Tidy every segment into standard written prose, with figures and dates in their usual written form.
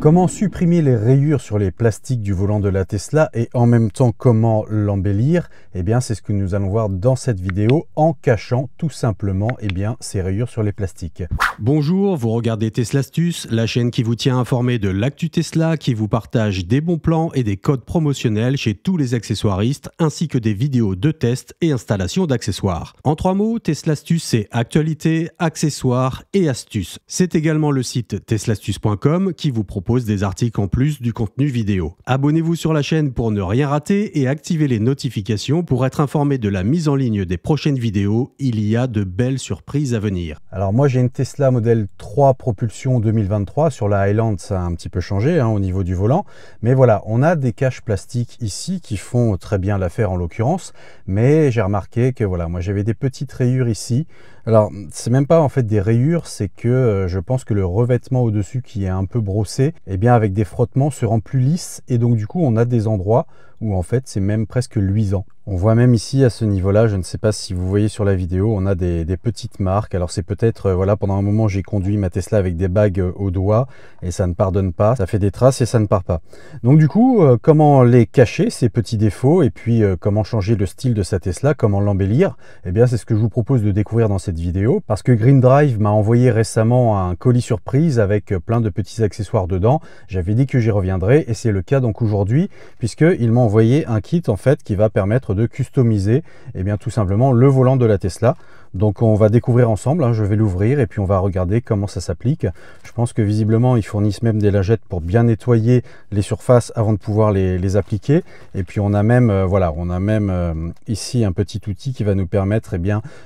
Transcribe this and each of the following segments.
Comment supprimer les rayures sur les plastiques du volant de la Tesla et en même temps comment l'embellir? Eh bien c'est ce que nous allons voir dans cette vidéo en cachant tout simplement ces rayures sur les plastiques. Bonjour, vous regardez Tesla Astuces, la chaîne qui vous tient informé de l'actu Tesla, qui vous partage des bons plans et des codes promotionnels chez tous les accessoiristes, ainsi que des vidéos de tests et installation d'accessoires. En 3 mots, Tesla Astuces, c'est actualité, accessoires et astuces. C'est également le site teslaastuces.com qui vous propose des articles en plus du contenu vidéo. Abonnez-vous sur la chaîne pour ne rien rater et activez les notifications pour être informé de la mise en ligne des prochaines vidéos. Il y a de belles surprises à venir. Alors moi j'ai une Tesla modèle 3 propulsion 2023. Sur la Highland ça a un petit peu changé au niveau du volant, mais voilà, on a des caches plastiques ici qui font très bien l'affaire en l'occurrence, mais j'ai remarqué que voilà, moi j'avais des petites rayures ici. Alors c'est même pas en fait des rayures, c'est que je pense que le revêtement au dessus qui est un peu brossé, avec des frottements se rend plus lisse, et donc du coup on a des endroits où en fait c'est même presque luisant. On voit même ici à ce niveau-là, je ne sais pas si vous voyez sur la vidéo, on a des petites marques. Alors c'est peut-être, voilà, pendant un moment j'ai conduit ma Tesla avec des bagues au doigt et ça ne pardonne pas, ça fait des traces et ça ne part pas. Donc du coup, comment les cacher, ces petits défauts, et puis comment changer le style de sa Tesla, comment l'embellir? Eh bien c'est ce que je vous propose de découvrir dans cette vidéo, parce que Green Drive m'a envoyé récemment un colis surprise avec plein de petits accessoires dedans. J'avais dit que j'y reviendrai et c'est le cas donc aujourd'hui, puisqu'il m'a envoyé un kit en fait qui va permettre de customiser tout simplement le volant de la Tesla. Donc on va découvrir ensemble, je vais l'ouvrir et puis on va regarder comment ça s'applique. Je pense que visiblement ils fournissent même des lingettes pour bien nettoyer les surfaces avant de pouvoir les appliquer. Et puis on a même ici un petit outil qui va nous permettre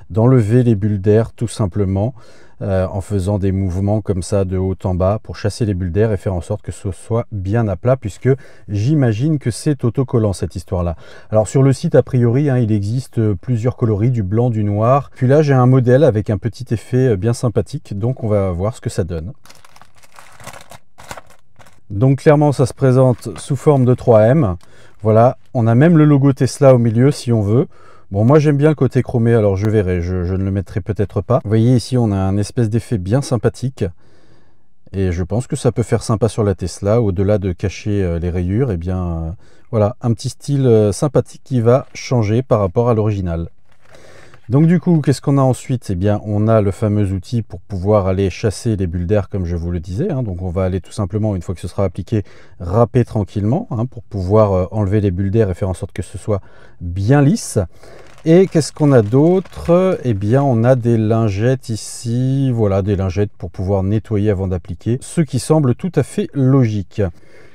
d'enlever les bulles d'air tout simplement, en faisant des mouvements comme ça de haut en bas pour chasser les bulles d'air et faire en sorte que ce soit bien à plat, puisque j'imagine que c'est autocollant cette histoire là. Alors sur le site a priori il existe plusieurs coloris, du blanc, du noir, puis là j'ai un modèle avec un petit effet bien sympathique, donc on va voir ce que ça donne. Donc clairement ça se présente sous forme de 3M. Voilà, on a même le logo Tesla au milieu si on veut. Bon, moi j'aime bien le côté chromé, alors je verrai, je ne le mettrai peut-être pas. Vous voyez ici on a un espèce d'effet bien sympathique, et je pense que ça peut faire sympa sur la Tesla, au-delà de cacher les rayures. Voilà, un petit style sympathique qui va changer par rapport à l'original. Donc du coup, qu'est-ce qu'on a ensuite? On a le fameux outil pour pouvoir aller chasser les bulles d'air comme je vous le disais. Donc on va aller tout simplement, une fois que ce sera appliqué, râper tranquillement pour pouvoir enlever les bulles d'air et faire en sorte que ce soit bien lisse. Et qu'est-ce qu'on a d'autre? On a des lingettes ici, voilà, des lingettes pour pouvoir nettoyer avant d'appliquer, ce qui semble tout à fait logique.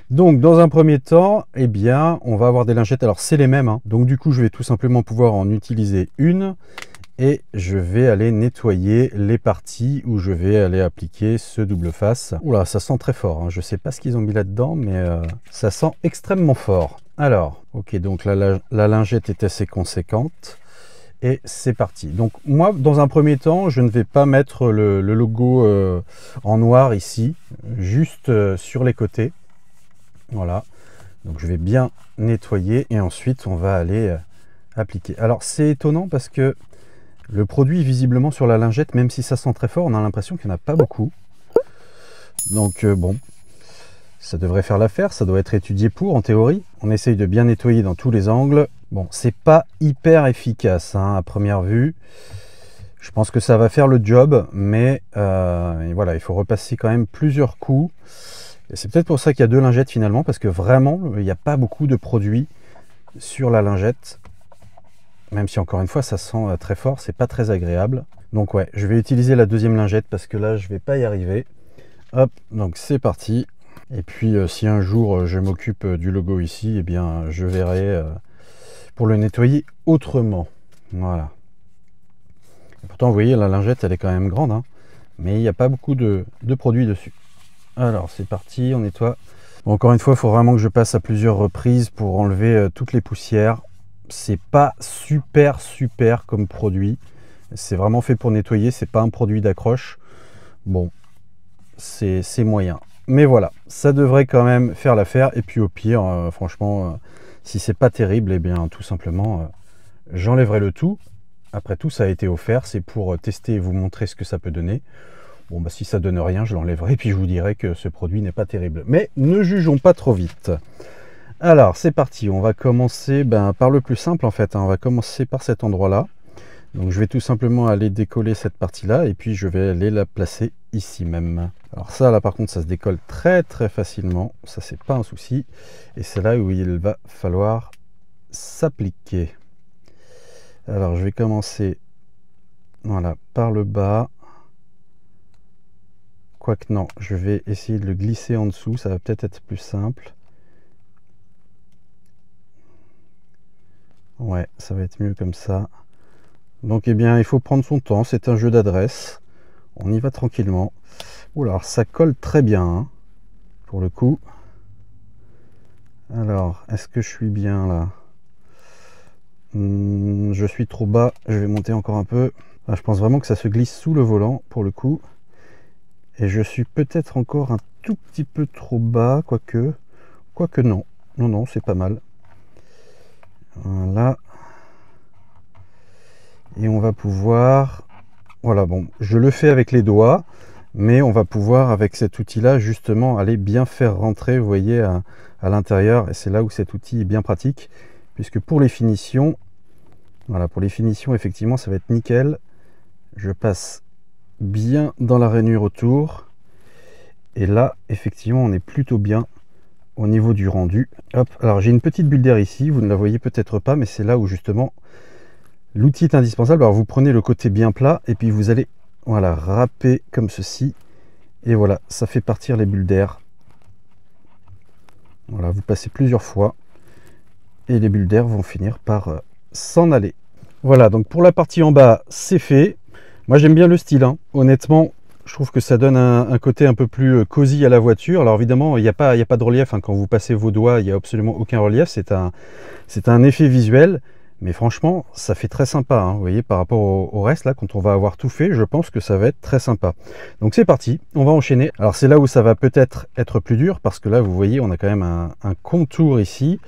Donc dans un premier temps, on va avoir des lingettes, alors c'est les mêmes, donc du coup je vais tout simplement pouvoir en utiliser une, et je vais aller nettoyer les parties où je vais aller appliquer ce double face. Oula, ça sent très fort, je sais pas ce qu'ils ont mis là-dedans, mais ça sent extrêmement fort. Alors, ok, donc la lingette est assez conséquente. Et c'est parti. Donc moi, dans un premier temps, je ne vais pas mettre le logo en noir ici, juste sur les côtés. Voilà. Donc je vais bien nettoyer et ensuite on va aller appliquer. Alors c'est étonnant parce que le produit visiblement sur la lingette, même si ça sent très fort, on a l'impression qu'il n'y en a pas beaucoup. Donc bon, ça devrait faire l'affaire, ça doit être étudié pour, en théorie. On essaye de bien nettoyer dans tous les angles. Bon, c'est pas hyper efficace à première vue. Je pense que ça va faire le job, mais voilà, il faut repasser quand même plusieurs coups. C'est peut-être pour ça qu'il y a 2 lingettes finalement, parce que vraiment, il n'y a pas beaucoup de produits sur la lingette. Même si encore une fois, ça sent très fort, c'est pas très agréable. Donc ouais, je vais utiliser la 2e lingette parce que là, je vais pas y arriver. Hop, donc c'est parti. Et puis si un jour je m'occupe du logo ici, je verrai pour le nettoyer autrement. Voilà. Et pourtant, vous voyez, la lingette, elle est quand même grande, mais il n'y a pas beaucoup de produits dessus. Alors c'est parti, on nettoie. Bon, encore une fois, il faut vraiment que je passe à plusieurs reprises pour enlever toutes les poussières. C'est pas super comme produit. C'est vraiment fait pour nettoyer, c'est pas un produit d'accroche. Bon, c'est moyen. Mais voilà, ça devrait quand même faire l'affaire. Et puis au pire, franchement, si c'est pas terrible, tout simplement, j'enlèverai le tout. Après tout, ça a été offert, c'est pour tester et vous montrer ce que ça peut donner. Bon, bah, si ça donne rien, je l'enlèverai, puis je vous dirai que ce produit n'est pas terrible. Mais ne jugeons pas trop vite. Alors, c'est parti. On va commencer par le plus simple, en fait. On va commencer par cet endroit-là. Donc, je vais tout simplement aller décoller cette partie-là, et puis je vais aller la placer ici même. Alors ça, là, par contre, ça se décolle très très facilement. Ça, c'est pas un souci. Et c'est là où il va falloir s'appliquer. Alors, je vais commencer, voilà, par le bas. Quoique non, je vais essayer de le glisser en dessous, ça va peut-être être plus simple. Ouais, ça va être mieux comme ça. Donc, eh bien, il faut prendre son temps, c'est un jeu d'adresse. On y va tranquillement. Oula, alors ça colle très bien, hein, pour le coup. Alors, est-ce que je suis bien là? Je suis trop bas, je vais monter encore un peu. Ah, je pense vraiment que ça se glisse sous le volant, pour le coup. Et je suis peut-être encore un tout petit peu trop bas, quoique non. Non, c'est pas mal. Voilà. Et on va pouvoir... Voilà, bon, je le fais avec les doigts, mais on va pouvoir, avec cet outil-là, justement, aller bien faire rentrer, vous voyez, à l'intérieur. Et c'est là où cet outil est bien pratique, puisque pour les finitions, voilà, pour les finitions, effectivement, ça va être nickel. Je passe bien dans la rainure autour. Et là, effectivement, on est plutôt bien au niveau du rendu. Hop, alors j'ai une petite bulle d'air ici, vous ne la voyez peut-être pas, mais c'est là où justement l'outil est indispensable. Alors vous prenez le côté bien plat et puis vous allez, voilà, râper comme ceci. Et voilà, ça fait partir les bulles d'air. Voilà, vous passez plusieurs fois et les bulles d'air vont finir par s'en aller. Voilà, donc pour la partie en bas, c'est fait. Moi j'aime bien le style, hein. Honnêtement, je trouve que ça donne un côté un peu plus cosy à la voiture. Alors évidemment, il n'y a pas de relief, hein. Quand vous passez vos doigts, il n'y a absolument aucun relief. C'est un effet visuel. Mais franchement, ça fait très sympa, hein. Vous voyez, par rapport au reste, là, quand on va avoir tout fait, je pense que ça va être très sympa. Donc c'est parti, on va enchaîner. Alors c'est là où ça va peut-être être plus dur, parce que là, vous voyez, on a quand même un contour ici.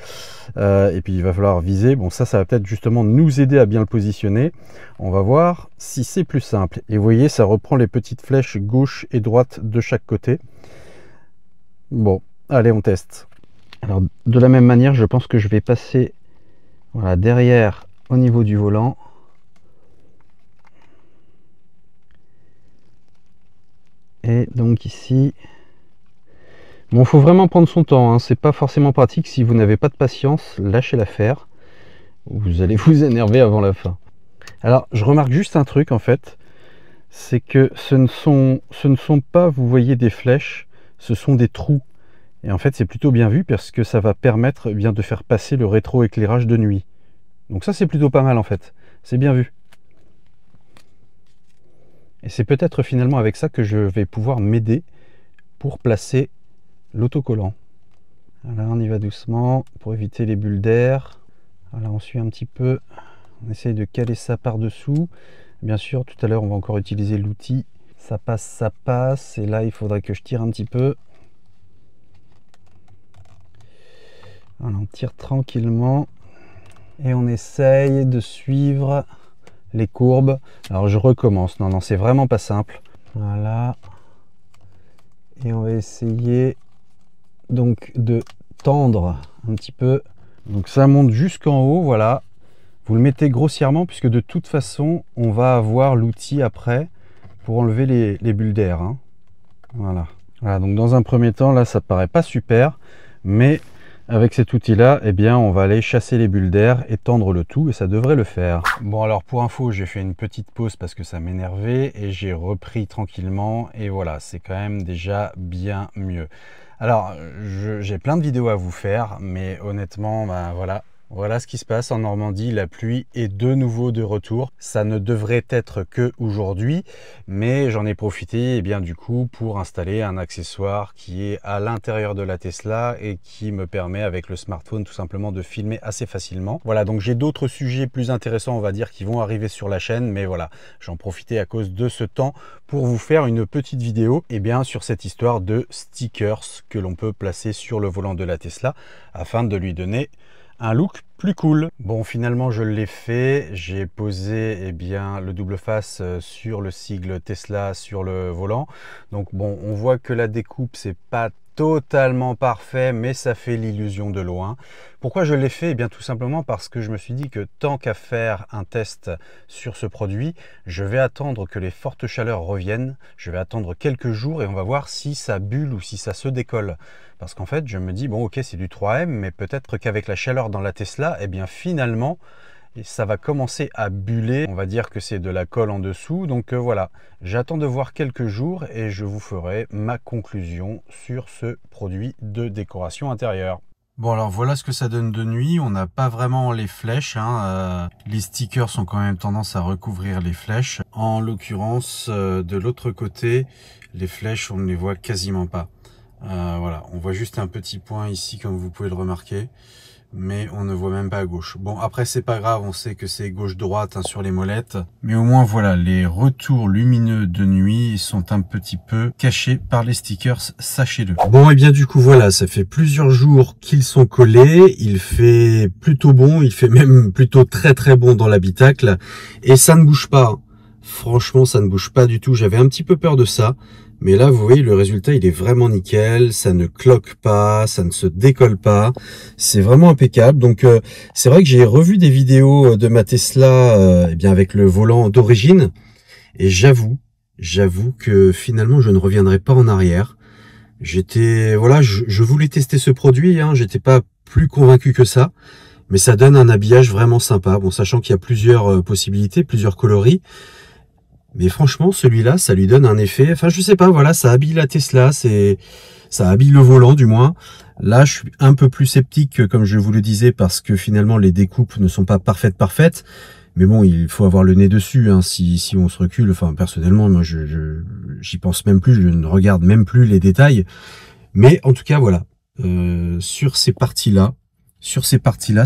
Et puis il va falloir viser. Bon, ça va peut-être justement nous aider à bien le positionner. On va voir si c'est plus simple. Et vous voyez, ça reprend les petites flèches gauche et droite de chaque côté. Bon, allez, on teste. Alors de la même manière, je pense que je vais passer, voilà, derrière au niveau du volant. Et donc ici, bon, il faut vraiment prendre son temps, hein. C'est pas forcément pratique si vous n'avez pas de patience, lâchez l'affaire. Vous allez vous énerver avant la fin. Alors, je remarque juste un truc en fait, c'est que ce ne sont pas, vous voyez, des flèches, ce sont des trous. Et en fait, c'est plutôt bien vu parce que ça va permettre, eh bien, de faire passer le rétroéclairage de nuit. Donc ça, c'est plutôt pas mal en fait. C'est bien vu. Et c'est peut-être finalement avec ça que je vais pouvoir m'aider pour placer l'autocollant. Voilà, on y va doucement pour éviter les bulles d'air. Voilà, on suit un petit peu. On essaye de caler ça par-dessous. Bien sûr, tout à l'heure, on va encore utiliser l'outil. Ça passe. Et là, il faudrait que je tire un petit peu. Voilà, on tire tranquillement. Et on essaye de suivre les courbes. Alors, je recommence. Non, c'est vraiment pas simple. Voilà. Et on va essayer donc de tendre un petit peu. Donc, ça monte jusqu'en haut, voilà. Vous le mettez grossièrement puisque de toute façon, on va avoir l'outil après pour enlever les bulles d'air, hein. Voilà. Voilà, donc dans un premier temps, là, ça paraît pas super, mais avec cet outil-là, eh bien, on va aller chasser les bulles d'air et tendre le tout, et ça devrait le faire. Bon, alors pour info, j'ai fait une petite pause parce que ça m'énervait, et j'ai repris tranquillement, et voilà, c'est quand même déjà bien mieux. Alors, j'ai plein de vidéos à vous faire, mais honnêtement, voilà ce qui se passe en Normandie. La pluie est de nouveau de retour. Ça ne devrait être que aujourd'hui, mais j'en ai profité, bien du coup, pour installer un accessoire qui est à l'intérieur de la Tesla et qui me permet avec le smartphone tout simplement de filmer assez facilement. Voilà, donc j'ai d'autres sujets plus intéressants, on va dire, qui vont arriver sur la chaîne, mais voilà, j'en profitais à cause de ce temps pour vous faire une petite vidéo sur cette histoire de stickers que l'on peut placer sur le volant de la Tesla afin de lui donner un look plus cool. Bon, finalement je l'ai fait, j'ai posé le double face sur le sigle Tesla sur le volant. Donc bon, on voit que la découpe c'est pas totalement parfait, mais ça fait l'illusion de loin. Pourquoi je l'ai fait? Eh bien tout simplement parce que je me suis dit que tant qu'à faire un test sur ce produit, je vais attendre que les fortes chaleurs reviennent, je vais attendre quelques jours et on va voir si ça bulle ou si ça se décolle. Parce qu'en fait je me dis bon ok c'est du 3M, mais peut-être qu'avec la chaleur dans la Tesla, eh bien finalement ça va commencer à buller, on va dire que c'est de la colle en dessous, donc voilà, j'attends de voir quelques jours et je vous ferai ma conclusion sur ce produit de décoration intérieure. Bon alors voilà ce que ça donne de nuit, on n'a pas vraiment les flèches, les stickers ont quand même tendance à recouvrir les flèches. En l'occurrence de l'autre côté, les flèches on ne les voit quasiment pas. Voilà, on voit juste un petit point ici comme vous pouvez le remarquer, mais on ne voit même pas à gauche. Bon après c'est pas grave, on sait que c'est gauche-droite sur les molettes, mais au moins voilà, les retours lumineux de nuit sont un petit peu cachés par les stickers, sachez-le. Bon et bien du coup voilà, ça fait plusieurs jours qu'ils sont collés, il fait plutôt bon, il fait même plutôt très très bon dans l'habitacle, et ça ne bouge pas. Franchement ça ne bouge pas du tout, j'avais un petit peu peur de ça. Mais là, vous voyez, le résultat, il est vraiment nickel. Ça ne cloque pas, ça ne se décolle pas. C'est vraiment impeccable. Donc, c'est vrai que j'ai revu des vidéos de ma Tesla eh bien avec le volant d'origine. Et j'avoue que finalement, je ne reviendrai pas en arrière. Voilà, je voulais tester ce produit. J'étais pas plus convaincu que ça. Mais ça donne un habillage vraiment sympa. Bon, sachant qu'il y a plusieurs possibilités, plusieurs coloris. Mais franchement, celui-là, ça lui donne un effet, enfin je sais pas, voilà, ça habille la Tesla, ça habille le volant du moins. Là, je suis un peu plus sceptique, comme je vous le disais, parce que finalement les découpes ne sont pas parfaites. Mais bon, il faut avoir le nez dessus, si on se recule. Enfin, personnellement, moi, j'y pense même plus, je ne regarde même plus les détails. Mais en tout cas, voilà, sur ces parties-là,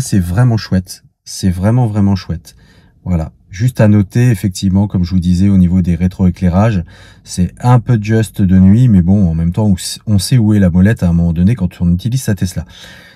c'est vraiment chouette. C'est vraiment chouette. Voilà. Juste à noter, effectivement, comme je vous disais, au niveau des rétroéclairages, c'est un peu juste de nuit, mais bon, en même temps, on sait où est la molette à un moment donné quand on utilise sa Tesla.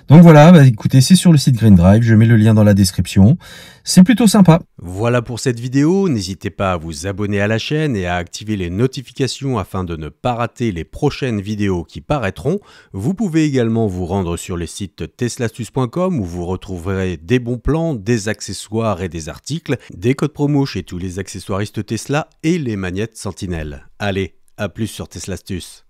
Donc voilà, bah écoutez, c'est sur le site Green Drive, je mets le lien dans la description. C'est plutôt sympa. Voilà pour cette vidéo, n'hésitez pas à vous abonner à la chaîne et à activer les notifications afin de ne pas rater les prochaines vidéos qui paraîtront. Vous pouvez également vous rendre sur le site teslastus.com où vous retrouverez des bons plans, des accessoires et des articles, des codes promo chez tous les accessoiristes Tesla et les magnettes Sentinelle. Allez, à plus sur Teslastus.